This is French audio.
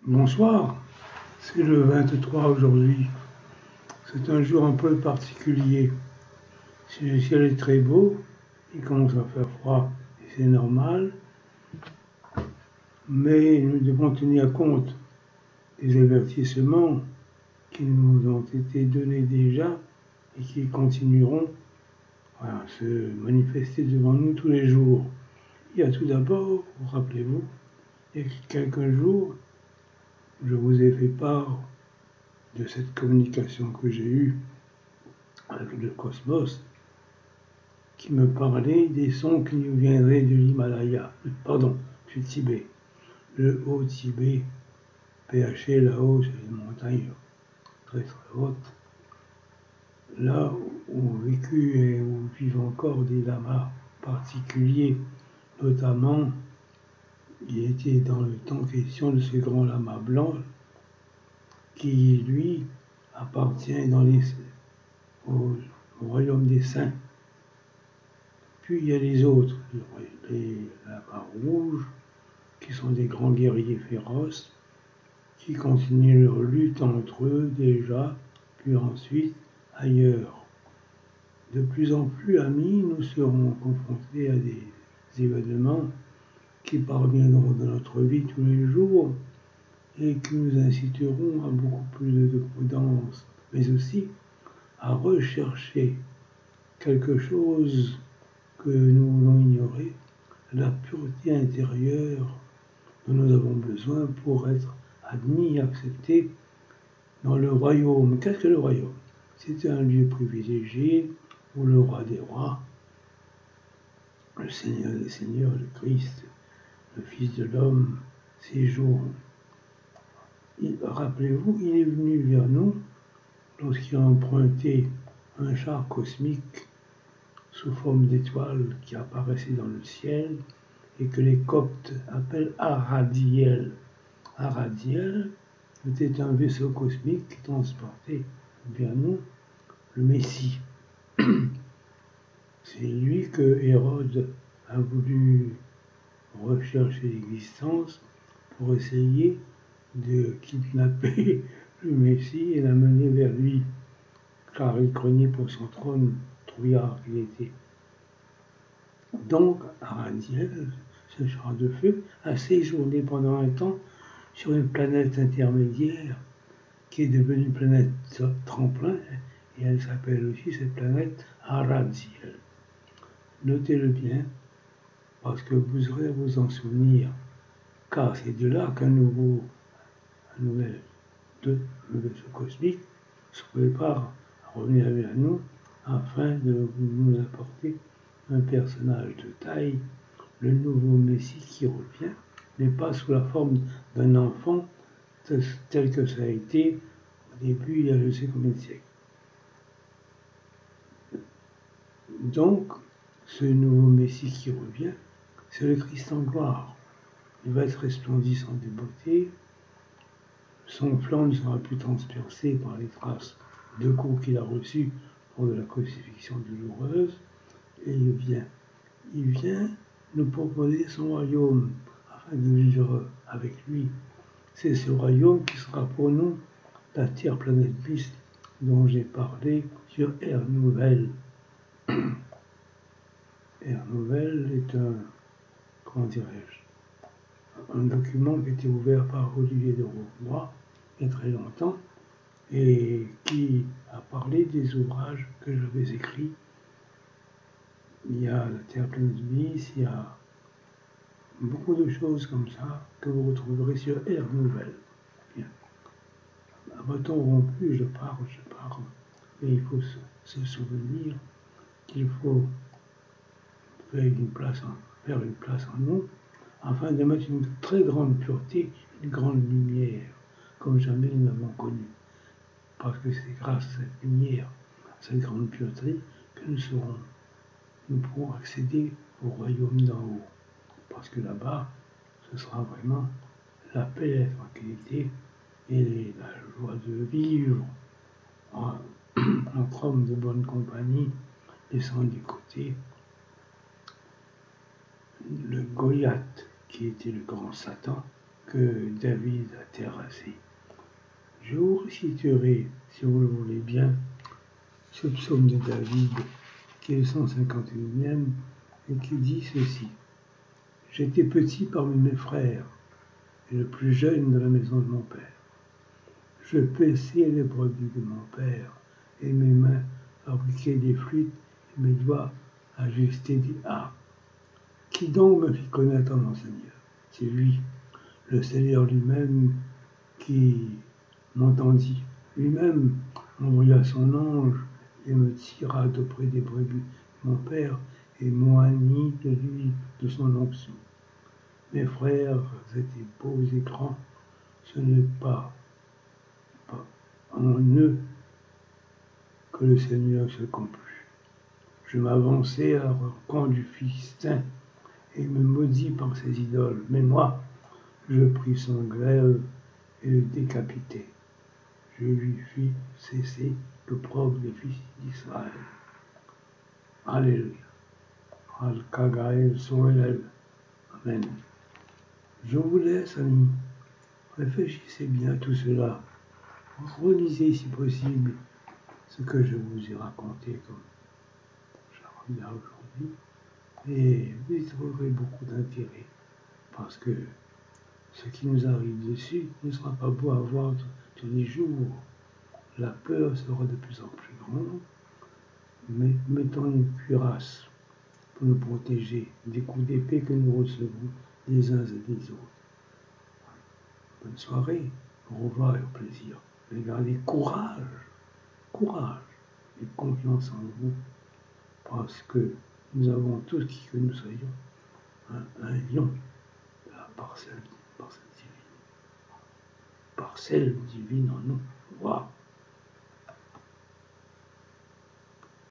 Bonsoir, c'est le 23 aujourd'hui. C'est un jour un peu particulier. Si le ciel est très beau, il commence à faire froid et c'est normal, mais nous devons tenir compte des avertissements qui nous ont été donnés déjà et qui continueront à se manifester devant nous tous les jours. Il y a tout d'abord, rappelez-vous, il y a quelques jours, je vous ai fait part de cette communication que j'ai eue avec le cosmos, qui me parlait des sons qui nous viendraient de l'Himalaya, du Tibet. Le haut Tibet, PHé, là-haut, c'est une montagne très très haute. Là où ont vécu et où vivent encore des lamas particuliers, notamment, il était dans le temps question de ce grand lama blanc qui, lui, appartient au royaume des saints. Puis il y a les autres, les lamas rouges, qui sont des grands guerriers féroces, qui continuent leur lutte entre eux déjà, puis ensuite ailleurs. De plus en plus amis, nous serons confrontés à des événements qui parviendront dans notre vie tous les jours et qui nous inciteront à beaucoup plus de prudence, mais aussi à rechercher quelque chose que nous voulons ignorer, la pureté intérieure dont nous avons besoin pour être admis et acceptés dans le royaume. Qu'est-ce que le royaume? C'est un lieu privilégié où le roi des rois, le Seigneur des seigneurs, le Christ, le Fils de l'homme, séjourne. Rappelez-vous, il est venu vers nous lorsqu'il a emprunté un char cosmique sous forme d'étoile qui apparaissait dans le ciel et que les Coptes appellent Aradiel. Aradiel était un vaisseau cosmique qui transportait vers nous le Messie. C'est lui que Hérode a voulu rechercher l'existence pour essayer de kidnapper le Messie et l'amener vers lui, car il craignait pour son trône, trouillard qu'il était. Donc, Aradiel, ce char de feu, a séjourné pendant un temps sur une planète intermédiaire qui est devenue une planète tremplin, et elle s'appelle aussi cette planète Aradiel. Notez-le bien, parce que vous aurez à vous en souvenir, car c'est de là qu'un nouvel vaisseau cosmique se prépare à revenir vers nous afin de nous apporter un personnage de taille, le nouveau Messie qui revient, mais pas sous la forme d'un enfant tel que ça a été au début, il y a je ne sais combien de siècles. Donc, ce nouveau Messie qui revient, c'est le Christ en gloire. Il va être resplendissant de beauté, son flanc ne sera plus transpercé par les traces de coups qu'il a reçus lors de la crucifixion douloureuse, et il vient nous proposer son royaume afin de vivre avec lui. C'est ce royaume qui sera pour nous la Terre planète bis dont j'ai parlé sur Ère Nouvelle. Ère Nouvelle est un document qui a été ouvert par Olivier de Roquenoy il y a très longtemps et qui a parlé des ouvrages que j'avais écrits. Il y a la Terre planète bis, il y a beaucoup de choses comme ça que vous retrouverez sur Ère Nouvelle. Bien. À bâton rompu, je parle, mais il faut se souvenir qu'il faut faire une place en nous afin de mettre une très grande pureté, une grande lumière, comme jamais nous n'avons connu. Parce que c'est grâce à cette lumière, à cette grande pureté, que nous pourrons accéder au royaume d'en haut. Parce que là-bas, ce sera vraiment la paix, la tranquillité et la joie de vivre entre hommes de bonne compagnie, laissant du côté le Goliath, qui était le grand Satan, que David a terrassé. Je vous réciterai, si vous le voulez bien, ce psaume de David, qui est le 151e, et qui dit ceci. J'étais petit parmi mes frères, et le plus jeune de la maison de mon père. Je paissais les brebis de mon père, et mes mains fabriquaient des flûtes, et mes doigts ajustaient des harpes. Qui donc me fit connaître mon Seigneur? C'est lui, le Seigneur lui-même, qui m'entendit. Lui-même envoya son ange et me tira d'auprès des brebis de mon père et m'oignit de lui de son onction. Mes frères étaient beaux et grands, ce n'est pas en eux que le Seigneur se complut. Je m'avançai à leur camp du Philistin et me maudis par ses idoles. Mais moi, je pris son glaive et le décapitai. Je lui fis cesser l'opprobre des fils d'Israël. Alléluia. Al-Kagaël Soelel. Amen. Je vous laisse, amis. Réfléchissez bien à tout cela. Relisez, si possible, ce que je vous ai raconté comme je regarde aujourd'hui. Et vous y trouverez beaucoup d'intérêt. Parce que ce qui nous arrive dessus ne sera pas beau à voir tous les jours. La peur sera de plus en plus grande, mais mettons une cuirasse pour nous protéger des coups d'épée que nous recevons des uns et des autres. Bonne soirée, au revoir et au plaisir. Mais gardez courage et confiance en vous, parce que nous avons tous qui que nous soyons un lion de la parcelle divine en nous. Wow.